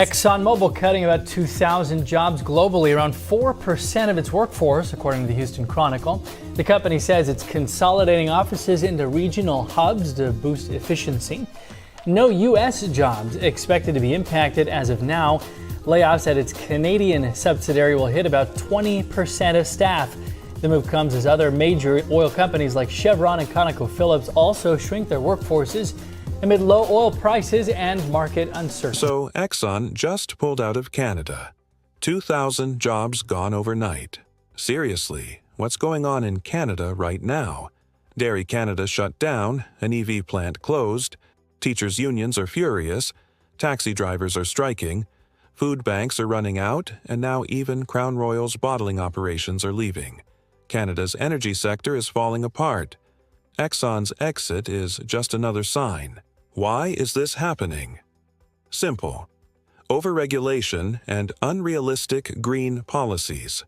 ExxonMobil cutting about 2,000 jobs globally, around 4% of its workforce, according to the Houston Chronicle. The company says it's consolidating offices into regional hubs to boost efficiency. No U.S. jobs expected to be impacted as of now. Layoffs at its Canadian subsidiary will hit about 20% of staff. The move comes as other major oil companies like Chevron and ConocoPhillips also shrink their workforces amid low oil prices and market uncertainty. So Exxon just pulled out of Canada. 2,000 jobs gone overnight. Seriously, what's going on in Canada right now? Dairy Canada shut down, an EV plant closed, teachers' unions are furious, taxi drivers are striking, food banks are running out, and now even Crown Royal's bottling operations are leaving. Canada's energy sector is falling apart. Exxon's exit is just another sign. Why is this happening? Simple. Overregulation and unrealistic green policies.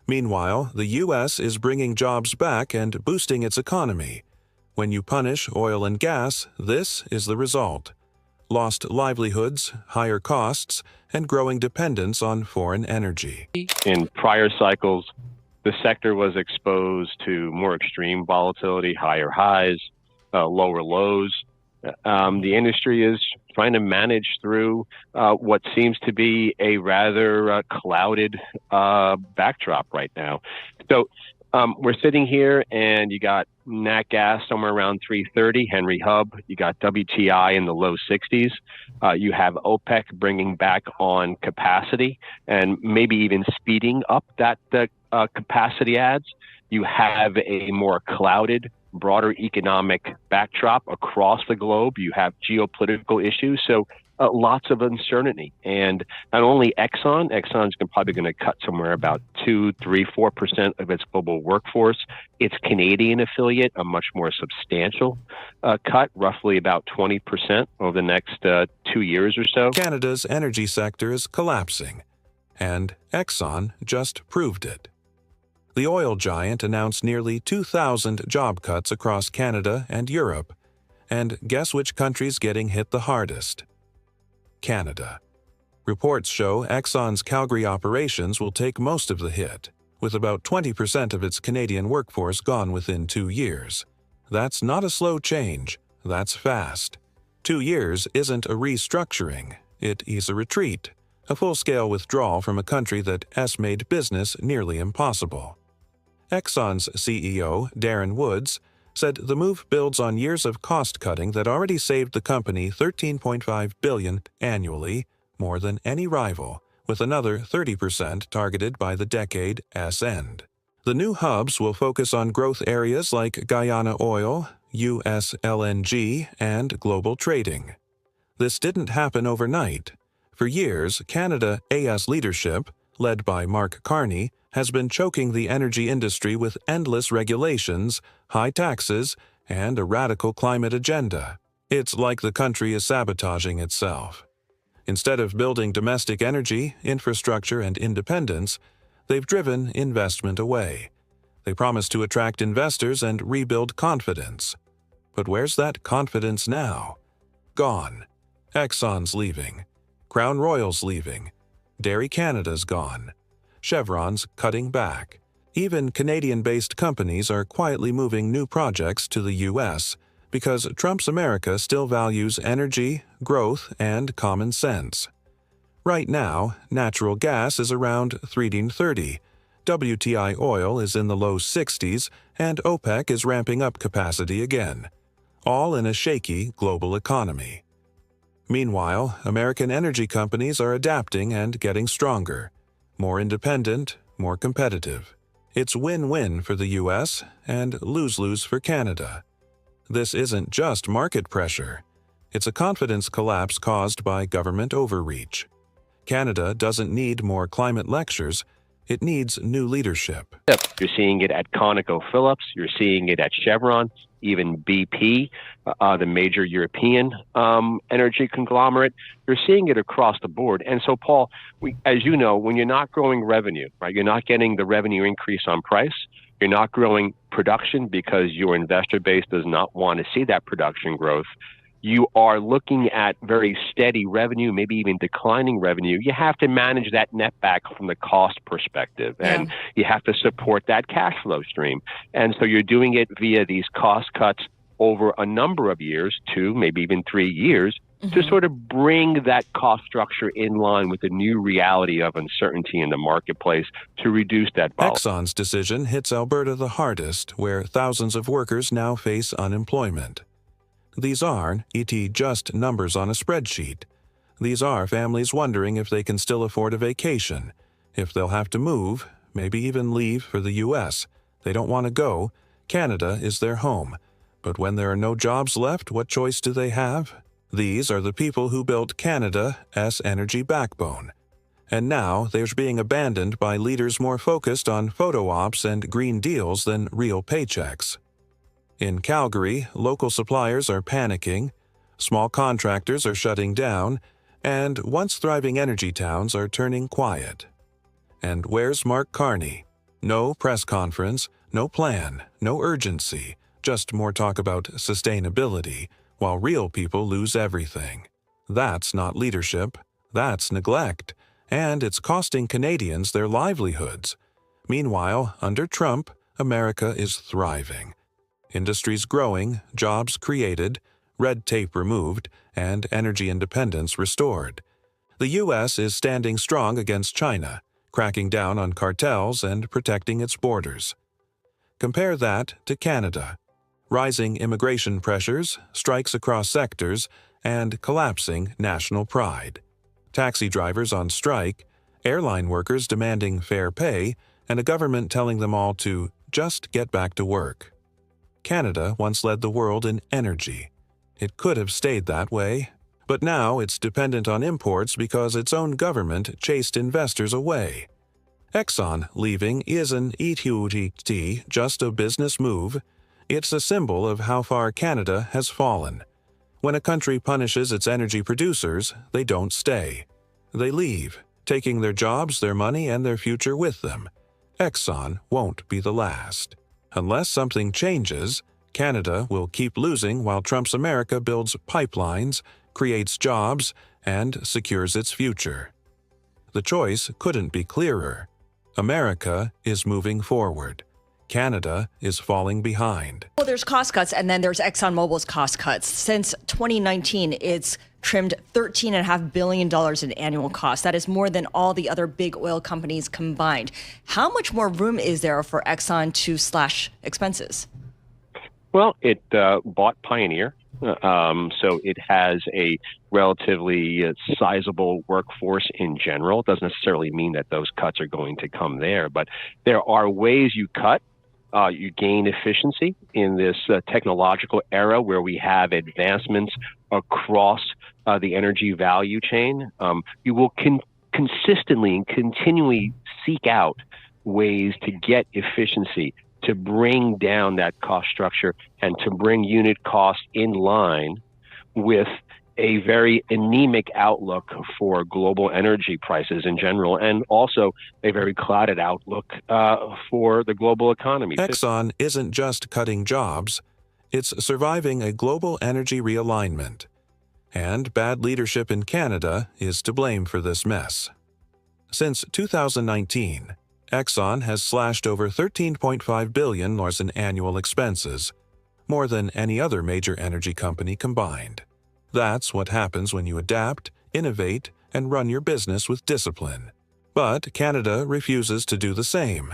Meanwhile, the U.S. is bringing jobs back and boosting its economy. When you punish oil and gas, this is the result. Lost livelihoods, higher costs, and growing dependence on foreign energy. In prior cycles, the sector was exposed to more extreme volatility, higher highs, lower lows. The industry is trying to manage through what seems to be a rather clouded backdrop right now. So we're sitting here and you got nat gas somewhere around 330, Henry Hub. You got WTI in the low 60s. You have OPEC bringing back on capacity and maybe even speeding up that capacity adds. You have a more clouded, broader economic backdrop across the globe. You have geopolitical issues. So lots of uncertainty. And not only Exxon's probably going to cut somewhere about 2, 3, 4% of its global workforce. Its Canadian affiliate, a much more substantial cut, roughly about 20% over the next 2 years or so. Canada's energy sector is collapsing, and Exxon just proved it. The oil giant announced nearly 2,000 job cuts across Canada and Europe. And guess which country's getting hit the hardest? Canada. Reports show Exxon's Calgary operations will take most of the hit, with about 20% of its Canadian workforce gone within 2 years. That's not a slow change, that's fast. 2 years isn't a restructuring, it is a retreat, a full-scale withdrawal from a country that has made business nearly impossible. Exxon's CEO, Darren Woods, said the move builds on years of cost-cutting that already saved the company $13.5 billion annually, more than any rival, with another 30% targeted by the decade's end. The new hubs will focus on growth areas like Guyana oil, U.S. LNG, and global trading. This didn't happen overnight. For years, Canada's leadership, led by Mark Carney, has been choking the energy industry with endless regulations, high taxes, and a radical climate agenda. It's like the country is sabotaging itself. Instead of building domestic energy, infrastructure, and independence, they've driven investment away. They promise to attract investors and rebuild confidence. But where's that confidence now? Gone. Exxon's leaving. Crown Royal's leaving. Dairy Canada's gone. Chevron's cutting back. Even Canadian-based companies are quietly moving new projects to the U.S. because Trump's America still values energy, growth, and common sense. Right now, natural gas is around $3.30, WTI oil is in the low 60s, and OPEC is ramping up capacity again, all in a shaky global economy. Meanwhile, American energy companies are adapting and getting stronger. More independent, more competitive. It's win-win for the U.S. and lose-lose for Canada. This isn't just market pressure. It's a confidence collapse caused by government overreach. Canada doesn't need more climate lectures. It needs new leadership. You're seeing it at ConocoPhillips. You're seeing it at Chevron, even BP, the major European energy conglomerate. You're seeing it across the board. And so, Paul, as you know, when you're not growing revenue, right, you're not getting the revenue increase on price. You're not growing production because your investor base does not want to see that production growth. you are looking at very steady revenue, maybe even declining revenue, you have to manage that net back from the cost perspective, and you have to support that cash flow stream. And so you're doing it via these cost cuts over a number of years, 2, maybe even 3 years, to sort of bring that cost structure in line with the new reality of uncertainty in the marketplace to reduce that volatility. Exxon's decision hits Alberta the hardest, where thousands of workers now face unemployment. These aren't just numbers on a spreadsheet. These are families wondering if they can still afford a vacation, if they'll have to move, maybe even leave for the U.S. They don't want to go. Canada is their home. But when there are no jobs left, what choice do they have? These are the people who built Canada's energy backbone. And now they're being abandoned by leaders more focused on photo ops and green deals than real paychecks. In Calgary, local suppliers are panicking, small contractors are shutting down, and once thriving energy towns are turning quiet. And where's Mark Carney? No press conference, no plan, no urgency, just more talk about sustainability, while real people lose everything. That's not leadership, that's neglect, and it's costing Canadians their livelihoods. Meanwhile, under Trump, America is thriving. Industries growing, jobs created, red tape removed, and energy independence restored. The U.S. is standing strong against China, cracking down on cartels and protecting its borders. Compare that to Canada. Rising immigration pressures, strikes across sectors, and collapsing national pride. Taxi drivers on strike, airline workers demanding fair pay, and a government telling them all to just get back to work. Canada once led the world in energy. It could have stayed that way, but now it's dependent on imports because its own government chased investors away. Exxon leaving isn't just a business move. It's a symbol of how far Canada has fallen. When a country punishes its energy producers, they don't stay. They leave, taking their jobs, their money, and their future with them. Exxon won't be the last. Unless something changes, Canada will keep losing while Trump's America builds pipelines, creates jobs, and secures its future. The choice couldn't be clearer. America is moving forward. Canada is falling behind. Well, there's cost cuts, and then there's ExxonMobil's cost cuts. Since 2019, it's trimmed $13.5 billion in annual costs. That is more than all the other big oil companies combined. How much more room is there for Exxon to slash expenses? Well, it bought Pioneer, so it has a relatively sizable workforce in general. It doesn't necessarily mean that those cuts are going to come there, but there are ways you cut. You gain efficiency in this technological era where we have advancements across the energy value chain. You will consistently and continually seek out ways to get efficiency, to bring down that cost structure and to bring unit costs in line with a very anemic outlook for global energy prices in general, and also a very clouded outlook for the global economy. Exxon isn't just cutting jobs, it's surviving a global energy realignment. And bad leadership in Canada is to blame for this mess. Since 2019, Exxon has slashed over $13.5 billion in annual expenses, more than any other major energy company combined. That's what happens when you adapt, innovate, and run your business with discipline. But Canada refuses to do the same.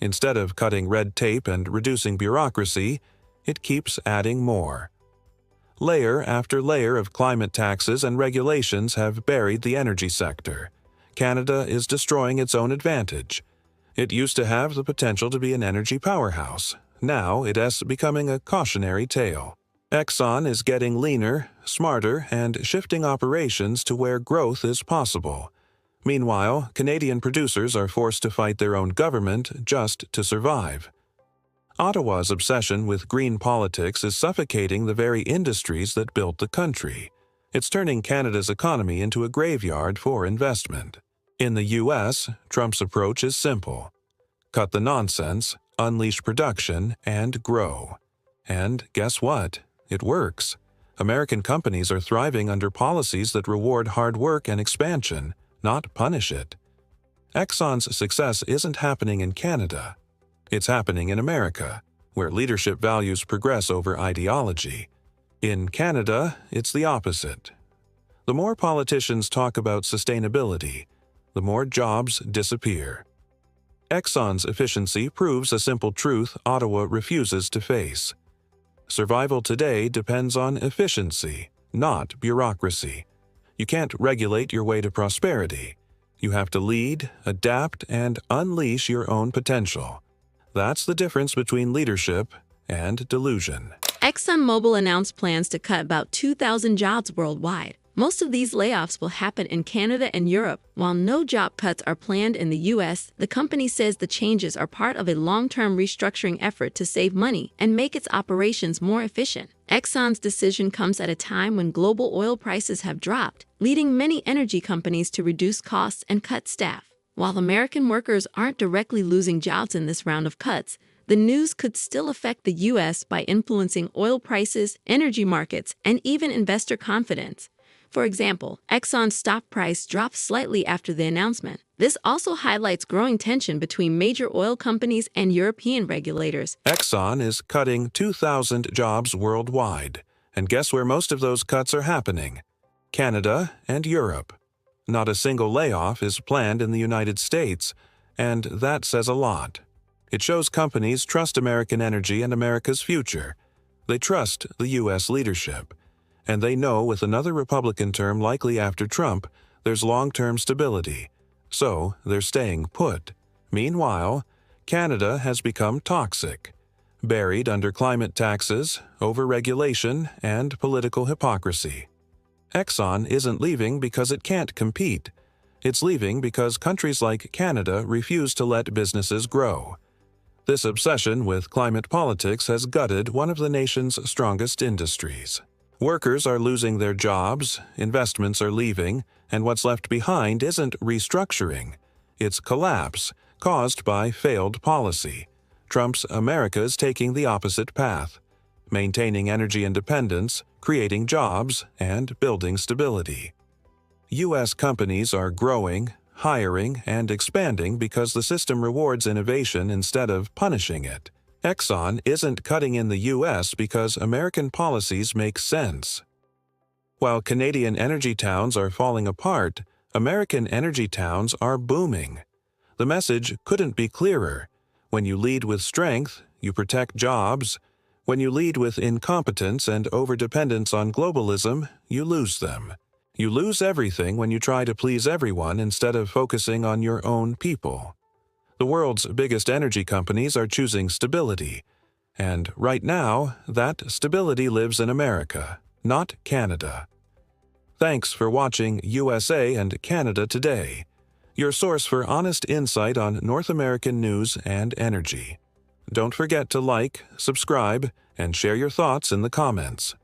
Instead of cutting red tape and reducing bureaucracy, it keeps adding more. Layer after layer of climate taxes and regulations have buried the energy sector. Canada is destroying its own advantage. It used to have the potential to be an energy powerhouse. Now it is becoming a cautionary tale. Exxon is getting leaner, smarter, and shifting operations to where growth is possible. Meanwhile, Canadian producers are forced to fight their own government just to survive. Ottawa's obsession with green politics is suffocating the very industries that built the country. It's turning Canada's economy into a graveyard for investment. In the U.S., Trump's approach is simple. Cut the nonsense, unleash production, and grow. And guess what? It works. American companies are thriving under policies that reward hard work and expansion, not punish it. Exxon's success isn't happening in Canada. It's happening in America, where leadership values progress over ideology. In Canada, it's the opposite. The more politicians talk about sustainability, the more jobs disappear. Exxon's efficiency proves a simple truth Ottawa refuses to face. Survival today depends on efficiency, not bureaucracy. You can't regulate your way to prosperity. You have to lead, adapt, and unleash your own potential. That's the difference between leadership and delusion. ExxonMobil announced plans to cut about 2,000 jobs worldwide. Most of these layoffs will happen in Canada and Europe. While no job cuts are planned in the U.S., the company says the changes are part of a long-term restructuring effort to save money and make its operations more efficient. Exxon's decision comes at a time when global oil prices have dropped, leading many energy companies to reduce costs and cut staff. While American workers aren't directly losing jobs in this round of cuts, the news could still affect the U.S. by influencing oil prices, energy markets, and even investor confidence. For example, Exxon's stock price dropped slightly after the announcement. This also highlights growing tension between major oil companies and European regulators. Exxon is cutting 2,000 jobs worldwide. And guess where most of those cuts are happening? Canada and Europe. Not a single layoff is planned in the United States, and that says a lot. It shows companies trust American energy and America's future. They trust the U.S. leadership. And they know with another Republican term likely after Trump, there's long-term stability. So they're staying put. Meanwhile, Canada has become toxic, buried under climate taxes, overregulation, and political hypocrisy. Exxon isn't leaving because it can't compete. It's leaving because countries like Canada refuse to let businesses grow. This obsession with climate politics has gutted one of the nation's strongest industries. Workers are losing their jobs, investments are leaving, and what's left behind isn't restructuring. It's collapse, caused by failed policy. Trump's America is taking the opposite path, maintaining energy independence, creating jobs, and building stability. U.S. companies are growing, hiring, and expanding because the system rewards innovation instead of punishing it. Exxon isn't cutting in the U.S. because American policies make sense. While Canadian energy towns are falling apart, American energy towns are booming. The message couldn't be clearer. When you lead with strength, you protect jobs. When you lead with incompetence and overdependence on globalism, you lose them. You lose everything when you try to please everyone instead of focusing on your own people. The world's biggest energy companies are choosing stability, and right now, that stability lives in America, not Canada. Thanks for watching USA and Canada Today, your source for honest insight on North American news and energy. Don't forget to like, subscribe, and share your thoughts in the comments.